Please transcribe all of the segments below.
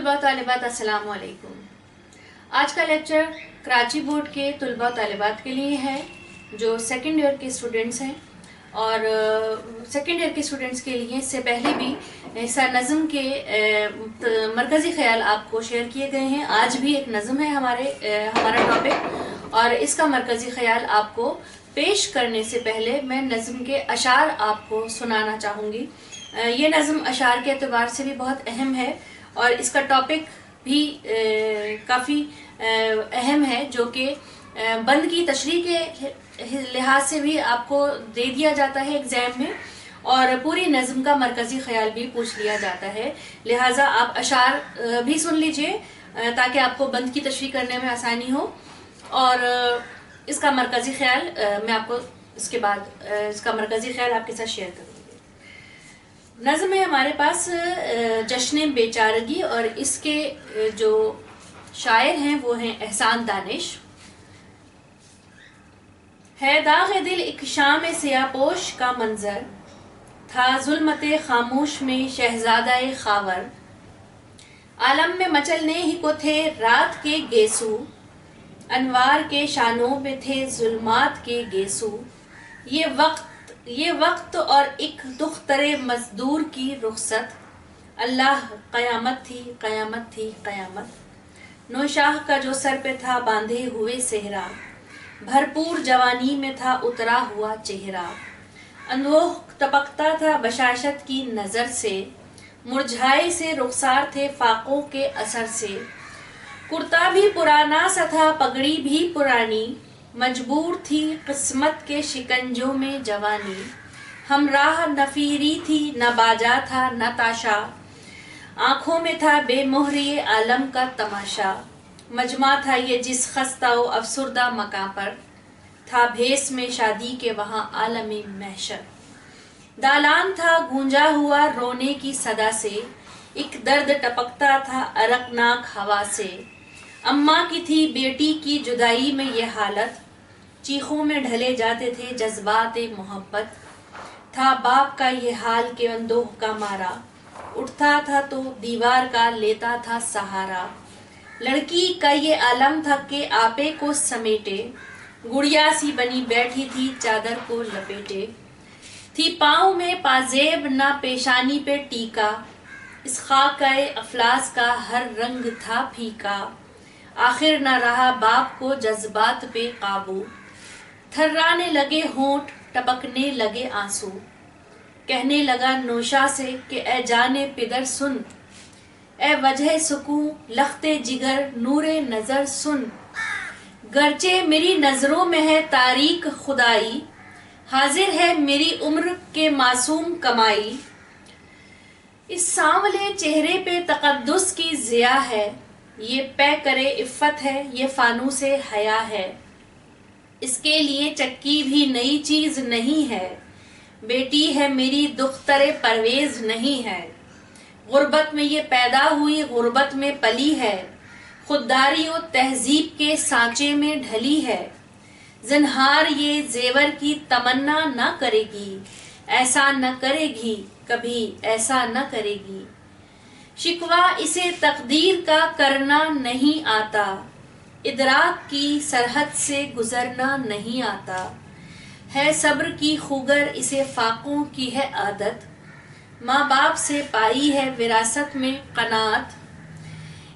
طلباء و طالبات السلام علیکم۔ آج کا لیکچر کراچی بورڈ کے طلباء و طالبات کے لیے ہے جو سیکنڈ ایئر کے اسٹوڈنٹس ہیں، اور سیکنڈ ایئر کے اسٹوڈنٹس کے لیے اس سے پہلے بھی سر نظم کے مرکزی خیال آپ کو شیئر کیے گئے ہیں۔ آج بھی ایک نظم ہے ہمارا ٹاپک، اور اس کا مرکزی خیال آپ کو پیش کرنے سے پہلے میں نظم کے اشعار آپ کو سنانا چاہوں گی۔ یہ نظم اشعار کے اعتبار سے بھی بہت اہم ہے، اور اس کا ٹاپک بھی کافی اہم ہے، جو کہ بند کی تشریح کے لحاظ سے بھی آپ کو دے دیا جاتا ہے ایگزام میں، اور پوری نظم کا مرکزی خیال بھی پوچھ لیا جاتا ہے۔ لہٰذا آپ اشعار بھی سن لیجئے تاکہ آپ کو بند کی تشریح کرنے میں آسانی ہو، اور اس کا مرکزی خیال میں آپ کو اس کے بعد اس کا مرکزی خیال آپ کے ساتھ شیئر کروں گی۔ نظم ہے ہمارے پاس جشن بیچارگی، اور اس کے جو شاعر ہیں وہ ہیں احسان دانش۔ ہے داغ دل ایک شام سیاہ پوش کا منظر، تھا ظلمت خاموش میں شہزادہ خاور، عالم میں مچلنے ہی کو تھے رات کے گیسو، انوار کے شانوں پہ تھے ظلمات کے گیسو، یہ وقت اور ایک دختر مزدور کی رخصت، اللہ قیامت تھی قیامت تھی قیامت، نوشاہ کا جو سر پہ تھا باندھے ہوئے صحرا، بھرپور جوانی میں تھا اترا ہوا چہرہ، اندوہ ٹپکتا تھا بشاشت کی نظر سے، مرجھائے سے رخسار تھے فاقوں کے اثر سے، کرتا بھی پرانا سا تھا پگڑی بھی پرانی، مجبور تھی قسمت کے شکنجوں میں جوانی، ہمراہ نفیری تھی نہ باجا تھا نہ تاشا، آنکھوں میں تھا بے مہری عالم کا تماشا، مجمع تھا یہ جس خستہ و افسردہ مکاں پر، تھا بھیس میں شادی کے وہاں عالم محشر، دالان تھا گونجا ہوا رونے کی صدا سے، ایک درد ٹپکتا تھا عرقناک ہوا سے، اماں کی تھی بیٹی کی جدائی میں یہ حالت، چیخوں میں ڈھلے جاتے تھے جذبات محبت، تھا باپ کا یہ حال کہ اندوہ کا مارا، اٹھتا تھا تو دیوار کا لیتا تھا سہارا، لڑکی کا یہ عالم تھا کہ آپے کو سمیٹے، گڑیا سی بنی بیٹھی تھی چادر کو لپیٹے، تھی پاؤں میں پازیب نہ پیشانی پہ ٹیکا، اس خاکہ افلاس کا ہر رنگ تھا پھیکا، آخر نہ رہا باپ کو جذبات پہ قابو، تھرانے لگے ہونٹ ٹپکنے لگے آنسو، کہنے لگا نوشا سے کہ اے جانے پدر سن، اے وجہ سکوں لخت جگر نور نظر سن، گرچہ میری نظروں میں ہے تاریک خدائی، حاضر ہے میری عمر کے معصوم کمائی، اس سانولے چہرے پہ تقدس کی ضیا ہے، یہ پے کرے عفت ہے یہ فانوس حیا ہے، اس کے لیے چکی بھی نئی چیز نہیں ہے، بیٹی ہے میری دختر پرویز نہیں ہے، غربت میں یہ پیدا ہوئی غربت میں پلی ہے، خودداری و تہذیب کے سانچے میں ڈھلی ہے، زنہار یہ زیور کی تمنا نہ کرے گی، ایسا نہ کرے گی کبھی ایسا نہ کرے گی، شکوہ اسے تقدیر کا کرنا نہیں آتا، ادراک کی سرحد سے گزرنا نہیں آتا، ہے صبر کی خوگر اسے فاقوں کی ہے عادت، ماں باپ سے پائی ہے وراثت میں قناعت،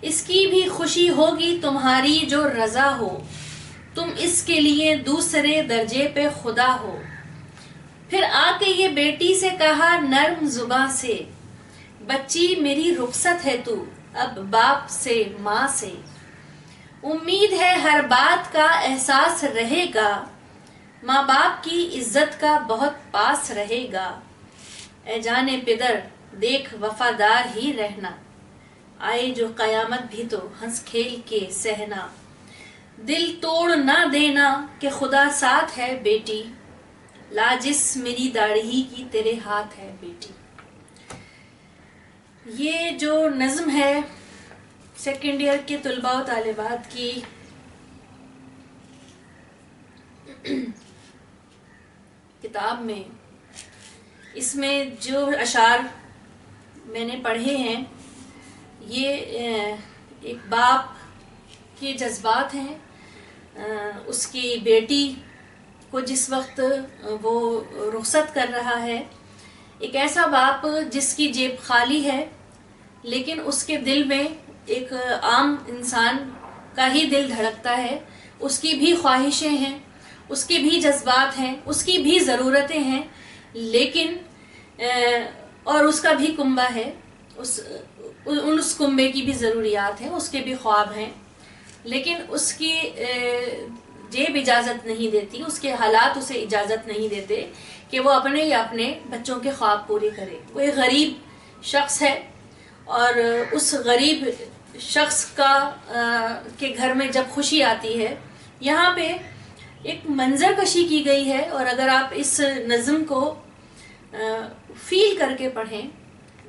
اس کی بھی خوشی ہوگی تمہاری جو رضا ہو، تم اس کے لیے دوسرے درجے پہ خدا ہو، پھر آ کے یہ بیٹی سے کہا نرم زباں سے، بچی میری رخصت ہے تو اب باپ سے ماں سے، امید ہے ہر بات کا احساس رہے گا، ماں باپ کی عزت کا بہت پاس رہے گا، اے جانے پدر دیکھ وفادار ہی رہنا، آئے جو قیامت بھی تو ہنس کھیل کے سہنا، دل توڑ نہ دینا کہ خدا ساتھ ہے بیٹی، لاجس میری داڑھی کی تیرے ہاتھ ہے بیٹی۔ یہ جو نظم ہے سیکنڈ ایئر کے طلباء و طالبات کی کتاب میں، اس میں جو اشعار میں نے پڑھے ہیں یہ ایک باپ کے جذبات ہیں. اس کی بیٹی کو جس وقت وہ رخصت کر رہا ہے، ایک ایسا باپ جس کی جیب خالی ہے لیکن اس کے دل میں ایک عام انسان کا ہی دل دھڑکتا ہے. اس کی بھی خواہشیں ہیں، اس کے بھی جذبات ہیں، اس کی بھی ضرورتیں ہیں، لیکن اور اس کا بھی کنبہ ہے، اس کنبے کی بھی ضروریات ہیں، اس کے بھی خواب ہیں، لیکن اس کی جیب اجازت نہیں دیتی، اس کے حالات اسے اجازت نہیں دیتے کہ وہ اپنے یا اپنے بچوں کے خواب پورے کرے. وہ ایک غریب شخص ہے، اور اس غریب شخص کے گھر میں جب خوشی آتی ہے، یہاں پہ ایک منظر کشی کی گئی ہے. اور اگر آپ اس نظم کو فیل کر کے پڑھیں،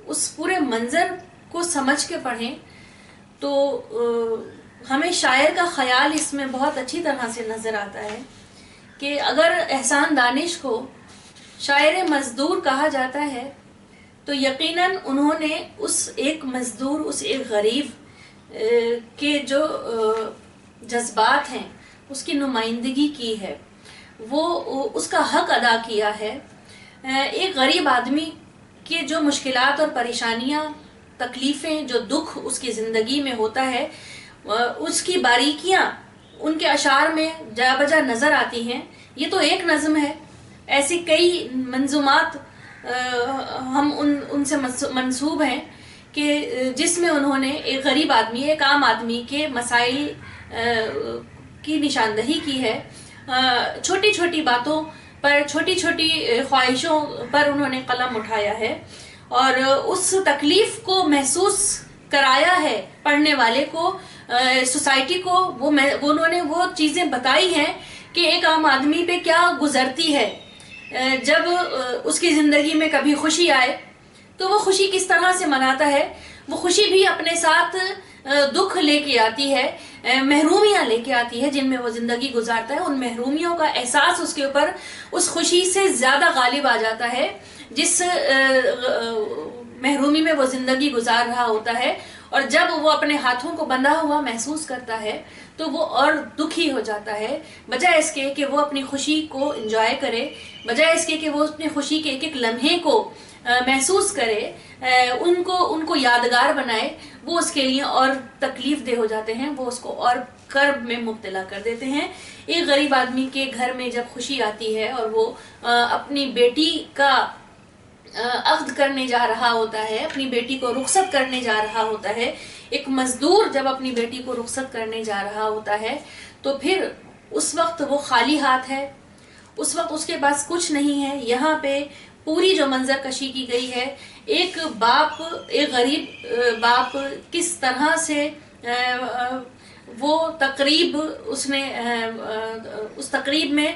اس پورے منظر کو سمجھ کے پڑھیں، تو ہمیں شاعر کا خیال اس میں بہت اچھی طرح سے نظر آتا ہے کہ اگر احسان دانش کو شاعر مزدور کہا جاتا ہے تو یقیناً انہوں نے اس ایک مزدور، اس ایک غریب کے جو جذبات ہیں اس کی نمائندگی کی ہے، وہ اس کا حق ادا کیا ہے. ایک غریب آدمی کے جو مشکلات اور پریشانیاں، تکلیفیں، جو دکھ اس کی زندگی میں ہوتا ہے، اس کی باریکیاں ان کے اشعار میں جا بجا نظر آتی ہیں. یہ تو ایک نظم ہے، ایسی کئی منظومات ہم ان سے منسوب ہیں کہ جس میں انہوں نے ایک غریب آدمی، ایک عام آدمی کے مسائل کی نشاندہی کی ہے. چھوٹی چھوٹی باتوں پر، چھوٹی چھوٹی خواہشوں پر انہوں نے قلم اٹھایا ہے، اور اس تکلیف کو محسوس کرایا ہے پڑھنے والے کو، سوسائٹی کو. انہوں نے وہ چیزیں بتائی ہیں کہ ایک عام آدمی پہ کیا گزرتی ہے جب اس کی زندگی میں کبھی خوشی آئے تو وہ خوشی کس طرح سے مناتا ہے. وہ خوشی بھی اپنے ساتھ دکھ لے کے آتی ہے، محرومیاں لے کے آتی ہے جن میں وہ زندگی گزارتا ہے. ان محرومیوں کا احساس اس کے اوپر اس خوشی سے زیادہ غالب آ جاتا ہے جس محرومی میں وہ زندگی گزار رہا ہوتا ہے. اور جب وہ اپنے ہاتھوں کو بندھا ہوا محسوس کرتا ہے تو وہ اور دکھی ہو جاتا ہے، بجائے اس کے کہ وہ اپنی خوشی کو انجوائے کرے، بجائے اس کے کہ وہ اپنی خوشی کے ایک ایک لمحے کو محسوس کرے، ان کو یادگار بنائے. وہ اس کے لیے اور تکلیف دہ ہو جاتے ہیں، وہ اس کو اور کرب میں مبتلا کر دیتے ہیں. ایک غریب آدمی کے گھر میں جب خوشی آتی ہے اور وہ اپنی بیٹی کا عقد کرنے جا رہا ہوتا ہے، اپنی بیٹی کو رخصت کرنے جا رہا ہوتا ہے، ایک مزدور جب اپنی بیٹی کو رخصت کرنے جا رہا ہوتا ہے تو پھر اس وقت وہ خالی ہاتھ ہے، اس وقت اس کے پاس کچھ نہیں ہے. یہاں پہ پوری جو منظر کشی کی گئی ہے، ایک باپ، ایک غریب باپ کس طرح سے وہ تقریب، اس تقریب میں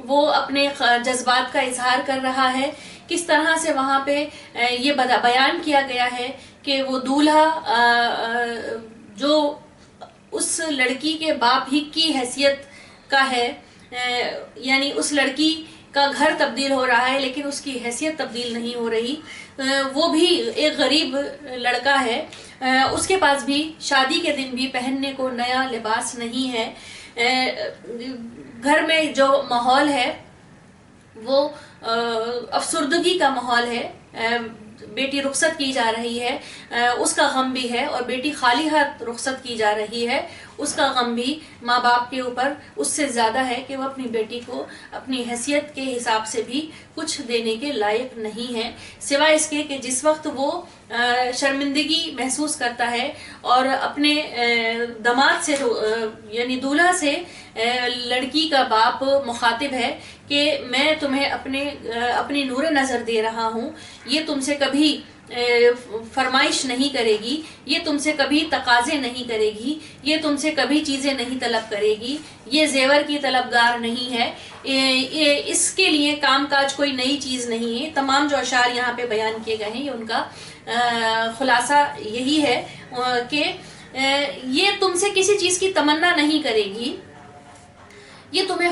وہ اپنے جذبات کا اظہار کر رہا ہے، کس طرح سے وہاں پہ یہ بیان کیا گیا ہے کہ وہ دولہا جو اس لڑکی کے باپ ہی کی حیثیت کا ہے، یعنی اس لڑکی کا گھر تبدیل ہو رہا ہے لیکن اس کی حیثیت تبدیل نہیں ہو رہی. وہ بھی ایک غریب لڑکا ہے، اس کے پاس بھی شادی کے دن بھی پہننے کو نیا لباس نہیں ہے. گھر میں جو ماحول ہے وہ افسردگی کا ماحول ہے. بیٹی رخصت کی جا رہی ہے، اس کا غم بھی ہے، اور بیٹی خالی ہاتھ رخصت کی جا رہی ہے، اس کا غم بھی ماں باپ کے اوپر اس سے زیادہ ہے کہ وہ اپنی بیٹی کو اپنی حیثیت کے حساب سے بھی کچھ دینے کے لائق نہیں ہے، سوائے اس کے کہ جس وقت وہ شرمندگی محسوس کرتا ہے اور اپنے داماد سے، یعنی دولہا سے لڑکی کا باپ مخاطب ہے کہ میں تمہیں اپنی نور نظر دے رہا ہوں، یہ تم سے کبھی فرمائش نہیں کرے گی، یہ تم سے کبھی تقاضے نہیں کرے گی، یہ تم سے کبھی چیزیں نہیں طلب کرے گی، یہ زیور کی طلبگار نہیں ہے، اس کے لیے کام کاج کوئی نئی چیز نہیں ہے. تمام جو اشعار یہاں پہ بیان کیے گئے ہیں یہ ان کا خلاصہ یہی ہے کہ یہ تم سے کسی چیز کی تمنا نہیں کرے گی، یہ تمہیں